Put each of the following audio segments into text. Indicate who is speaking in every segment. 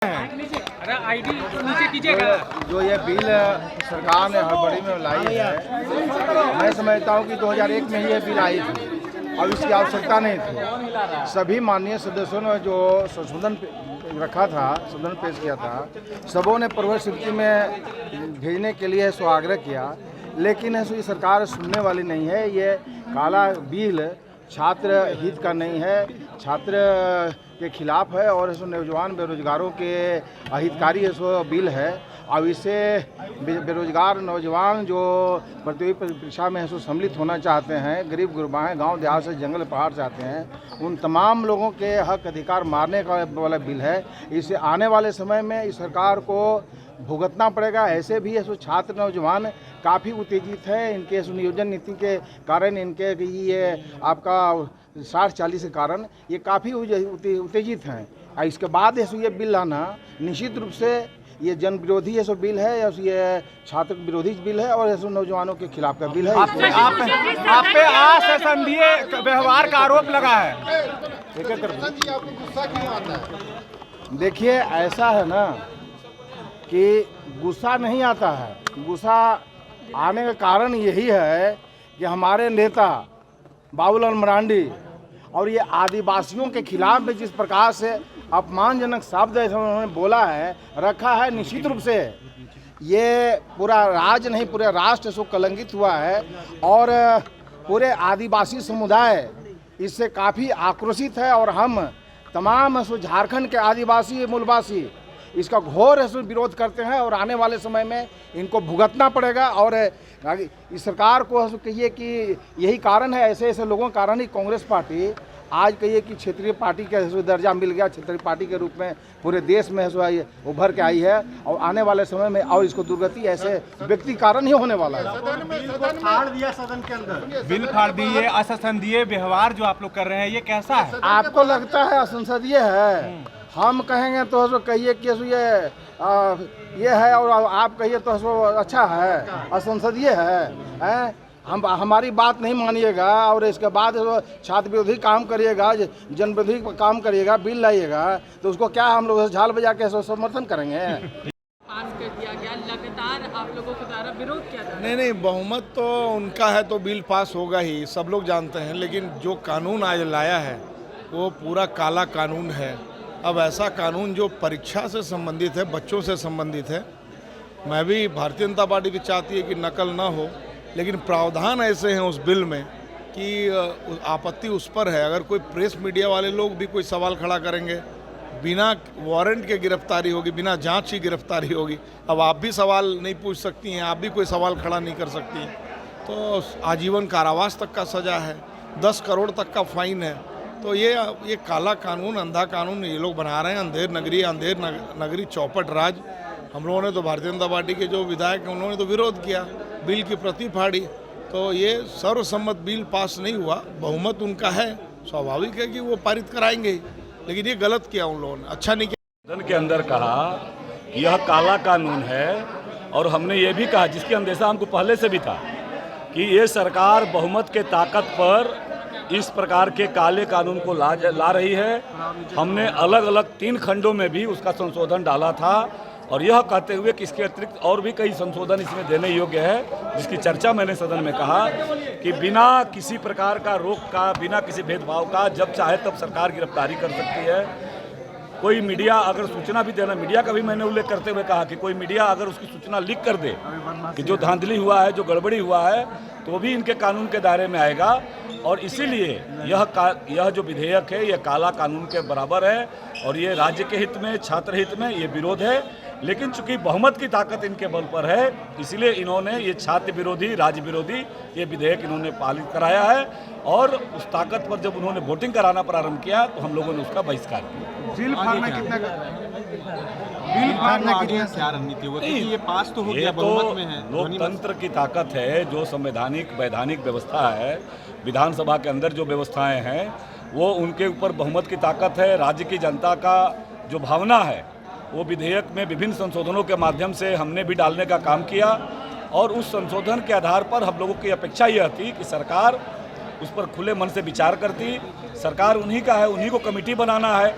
Speaker 1: ID नीचे कीजिएगा।
Speaker 2: जो ये बिल सरकार ने हड़बड़ी में लाई है, मैं समझता हूँ कि 2001 में ये बिल आई थी और इसकी आवश्यकता नहीं थी। सभी माननीय सदस्यों ने जो संशोधन रखा था, संशोधन पेश किया था, सबों ने प्रवर समिति में भेजने के लिए सो आग्रह किया, लेकिन ये सरकार सुनने वाली नहीं है। ये काला बिल छात्र हित का नहीं है, छात्र के खिलाफ है और इसमें नौजवान बेरोजगारों के अहितकारी सो बिल है। और इससे बेरोजगार नौजवान जो प्रतियोगी परीक्षा में सम्मिलित होना चाहते हैं, गरीब गुरबा हैं, गाँव देहात से जंगल पहाड़ से आते हैं, उन तमाम लोगों के हक अधिकार मारने का वाला बिल है। इससे आने वाले समय में इस सरकार को भुगतना पड़ेगा। ऐसे भी ऐसे छात्र नौजवान काफ़ी उत्तेजित है, इनके नियोजन नीति के कारण, इनके ये आपका 60-40 के कारण ये काफ़ी उत्तेजित हैं। और इसके बाद ये बिल लाना निश्चित रूप से ये जन विरोधी ऐसा बिल है, ये छात्र विरोधी बिल है और ऐसे नौजवानों के खिलाफ का बिल है।
Speaker 1: आप पे असंसदीय व्यवहार का आरोप लगा है।
Speaker 2: आपको गुस्सा क्यों आता है? देखिए, ऐसा है ना कि गुस्सा नहीं आता है। गुस्सा आने का कारण यही है कि हमारे नेता बाबूलाल मरांडी और ये आदिवासियों के खिलाफ में जिस प्रकार से अपमानजनक शब्द उन्होंने बोला है, रखा है, निश्चित रूप से ये पूरा राज्य नहीं पूरे राष्ट्र से कलंकित हुआ है और पूरे आदिवासी समुदाय इससे काफ़ी आक्रोशित है। और हम तमाम झारखंड के आदिवासी मूलवासी इसका घोर विरोध करते हैं और आने वाले समय में इनको भुगतना पड़ेगा। और इस सरकार को कहिए कि यही कारण है, ऐसे ऐसे लोगों के कारण ही कांग्रेस पार्टी आज कहिए कि क्षेत्रीय पार्टी का दर्जा मिल गया, क्षेत्रीय पार्टी के रूप में पूरे देश में उभर के आई है। और आने वाले समय में और इसको दुर्गति ऐसे व्यक्ति कारण ही होने वाला है।
Speaker 1: फाड़ दिया सदन के अंदर, बिल फाड़ दिए। असंसदीय व्यवहार जो आप लोग कर रहे हैं, ये कैसा है?
Speaker 2: आपको लगता है असंसदीय है? हम कहेंगे तो कहिए कि ये है और आप कहिए तो अच्छा है, असंसदीय है। हम हमारी बात नहीं मानिएगा और इसके बाद छात्र विरोधी काम करिएगा, जन विरोधी काम करिएगा, बिल लाइएगा, तो उसको क्या हम लोग झाल बजा के समर्थन करेंगे?
Speaker 3: पास कर दिया गया, लगातार आप लोगों के द्वारा विरोध किया जा रहा है।
Speaker 4: नहीं, बहुमत तो उनका है तो बिल पास होगा ही, सब लोग जानते हैं। लेकिन जो कानून आज लाया है वो पूरा काला कानून है। अब ऐसा कानून जो परीक्षा से संबंधित है, बच्चों से संबंधित है, मैं भी भारतीय जनता पार्टी भी चाहती है कि नकल ना हो, लेकिन प्रावधान ऐसे हैं उस बिल में कि आपत्ति उस पर है। अगर कोई प्रेस मीडिया वाले लोग भी कोई सवाल खड़ा करेंगे, बिना वारंट के गिरफ्तारी होगी, बिना जांच की गिरफ्तारी होगी। अब आप भी सवाल नहीं पूछ सकती हैं, आप भी कोई सवाल खड़ा नहीं कर सकती हैं, तो आजीवन कारावास तक का सज़ा है, 10 करोड़ तक का फाइन है। तो ये काला कानून, अंधा कानून ये लोग बना रहे हैं। अंधेर नगरी चौपट राज। हम लोगों ने तो भारतीय जनता पार्टी के जो विधायक हैं उन्होंने तो विरोध किया, बिल की प्रति फाड़ी। तो ये सर्वसम्मत बिल पास नहीं हुआ। बहुमत उनका है, स्वाभाविक है कि वो पारित कराएंगे, लेकिन ये गलत किया उन लोगों ने, अच्छा नहीं किया।
Speaker 5: सदन के अंदर कहा कि यह काला कानून है और हमने ये भी कहा, जिसकी अंदेशा हमको पहले से भी था, कि ये सरकार बहुमत के ताकत पर इस प्रकार के काले कानून को ला रही है। हमने अलग अलग 3 खंडों में भी उसका संशोधन डाला था और यह कहते हुए कि इसके अतिरिक्त और भी कई संशोधन इसमें देने योग्य है, जिसकी चर्चा मैंने सदन में कहा कि बिना किसी प्रकार का रोक का, बिना किसी भेदभाव का, जब चाहे तब सरकार गिरफ्तारी कर सकती है। कोई मीडिया अगर सूचना भी देना, मीडिया का भी मैंने उल्लेख करते हुए कहा कि कोई मीडिया अगर उसकी सूचना लीक कर दे कि जो धांधली हुआ है, जो गड़बड़ी हुआ है, तो भी इनके कानून के दायरे में आएगा। और इसीलिए यह जो विधेयक है ये काला कानून के बराबर है और ये राज्य के हित में, छात्र हित में ये विरोध है। लेकिन चूंकि बहुमत की ताकत इनके बल पर है, इसलिए इन्होंने ये छात्र विरोधी, राज्य विरोधी ये विधेयक इन्होंने पारित कराया है। और उस ताकत पर जब उन्होंने वोटिंग कराना प्रारंभ किया तो हम लोगों ने उसका बहिष्कार किया।
Speaker 1: बिल फाड़ना कितना क्या रणनीति होगी? ये पास तो हो गया, बहुमत में है।
Speaker 5: लोकतंत्र की ताकत है, जो संवैधानिक वैधानिक व्यवस्था है, विधानसभा के अंदर जो व्यवस्थाएं हैं, वो उनके ऊपर बहुमत की ताकत है। राज्य की जनता का जो भावना है वो विधेयक में विभिन्न संशोधनों के माध्यम से हमने भी डालने का काम किया और उस संशोधन के आधार पर हम लोगों की अपेक्षा यह थी कि सरकार उस पर खुले मन से विचार करती। सरकार उन्हीं का है, उन्हीं को कमेटी बनाना है,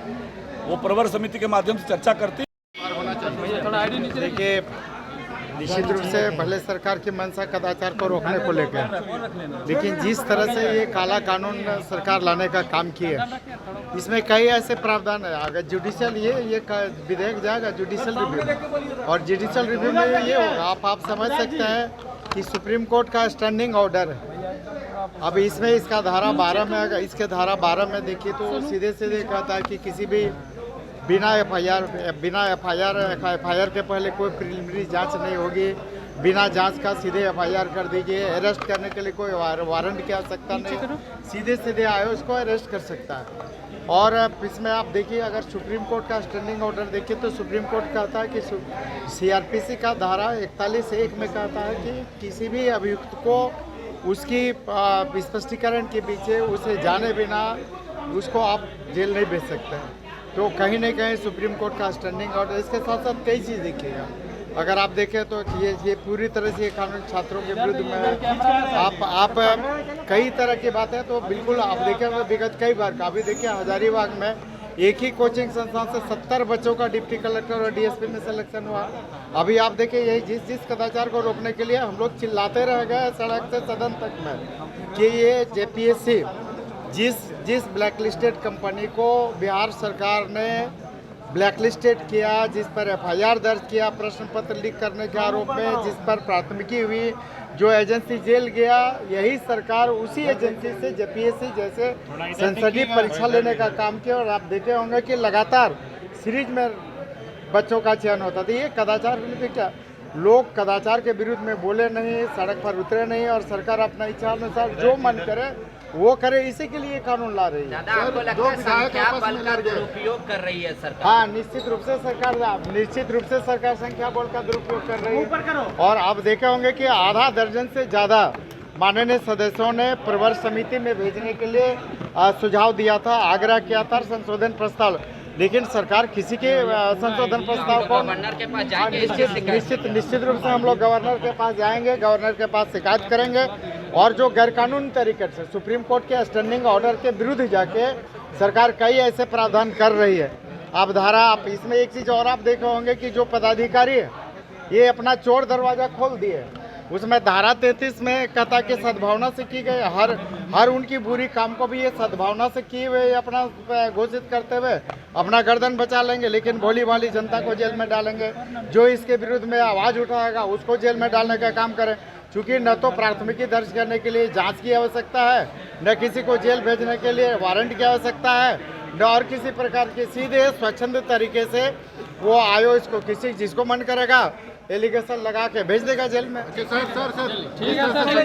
Speaker 5: वो प्रवर समिति के माध्यम से चर्चा करती।
Speaker 6: देखिए, निश्चित रूप से भले सरकार की मंशा कदाचार को रोकने को लेकर, लेकिन जिस तरह से ये काला कानून सरकार लाने का काम की है, इसमें कई ऐसे प्रावधान है। अगर जुडिशियल ये विधेयक जाएगा जुडिशियल रिव्यू, और जुडिशियल रिव्यू में ये होगा, आप समझ सकते हैं कि सुप्रीम कोर्ट का स्टैंडिंग ऑर्डर है। अब इसमें इसका धारा 12 में, अगर इसके धारा 12 में देखिए तो सीधे सीधे कहता है कि किसी भी बिना एफआईआर के पहले कोई प्रिलिमिनरी जांच नहीं होगी, बिना जांच का सीधे एफआईआर कर दीजिए, अरेस्ट करने के लिए कोई वारंट की आवश्यकता नहीं, सीधे सीधे आए उसको अरेस्ट कर सकता है। और इसमें आप देखिए, अगर सुप्रीम कोर्ट का स्टैंडिंग ऑर्डर देखिए तो सुप्रीम कोर्ट कहता है कि सीआरपीसी का धारा 41(1) में कहता है कि किसी भी अभियुक्त को उसकी स्पष्टीकरण के पीछे उसे जाने बिना उसको आप जेल नहीं भेज सकते हैं। तो कहीं न कहीं सुप्रीम कोर्ट का स्टैंडिंग ऑर्डर, इसके साथ साथ कई चीज़ देखिएगा, अगर आप देखें तो ये पूरी तरह से ये कानून छात्रों के विरुद्ध में है। आप कई तरह की बातें तो बिल्कुल आप देखें विगत कई बार का, अभी देखिए हजारीबाग में एक ही कोचिंग संस्थान से 70 बच्चों का डिप्टी कलेक्टर और डीएसपी में सिलेक्शन हुआ। अभी आप देखिए यही जिस कदाचार को रोकने के लिए हम लोग चिल्लाते रह गए सड़क से सदन तक में कि ये जेपीएससी जिस ब्लैकलिस्टेड कंपनी को बिहार सरकार ने ब्लैकलिस्टेड किया, जिस पर एफआईआर दर्ज किया प्रश्न पत्र लीक करने के आरोप में, जिस पर प्राथमिकी हुई, जो एजेंसी जेल गया, यही सरकार उसी एजेंसी से जेपीएससी जैसे संसदीय परीक्षा लेने का काम किया। और आप देखे होंगे कि लगातार सीरीज में बच्चों का चयन होता था। ये कदाचार क्या, लोग कदाचार के विरुद्ध में बोले नहीं, सड़क पर उतरे नहीं, और सरकार अपना इच्छा अनुसार जो मन करे वो करे, इसी के लिए कानून ला रही है।
Speaker 7: दो विधायक आपस में दुरुपयोग कर रही है सरकार।
Speaker 6: हाँ, निश्चित रूप से सरकार संख्या बल का दुरुपयोग कर रही है। और आप देखे होंगे कि आधा दर्जन से ज़्यादा माननीय सदस्यों ने प्रवर समिति में भेजने के लिए सुझाव दिया था, आग्रह किया था संशोधन प्रस्ताव, लेकिन सरकार किसी के संशोधन प्रस्ताव को
Speaker 7: गवर्नर के पास जाएंगे।
Speaker 6: निश्चित रूप से हम लोग गवर्नर के पास जाएंगे, गवर्नर के पास शिकायत करेंगे, और जो गैरकानूनी तरीके से सुप्रीम कोर्ट के स्टैंडिंग ऑर्डर के विरुद्ध जाके सरकार कई ऐसे प्रावधान कर रही है। आप इसमें एक चीज़ और आप देखे होंगे कि जो पदाधिकारी है ये अपना चोर दरवाज़ा खोल दिए। उसमें धारा 33 में कहता कि सद्भावना से की गई, हर उनकी बुरी काम को भी ये सद्भावना से किए हुए अपना घोषित करते हुए अपना गर्दन बचा लेंगे, लेकिन भोली भाली जनता को जेल में डालेंगे। जो इसके विरुद्ध में आवाज़ उठाएगा उसको जेल में डालने का काम करें, क्योंकि न तो प्राथमिकी दर्ज करने के लिए जांच की आवश्यकता है, न किसी को जेल भेजने के लिए वारंट की आवश्यकता है, न और किसी प्रकार के, सीधे स्वच्छंद तरीके से वो आयो इसको जिसको मन करेगा एलिगेशन लगा के भेज देगा जेल में।
Speaker 2: सर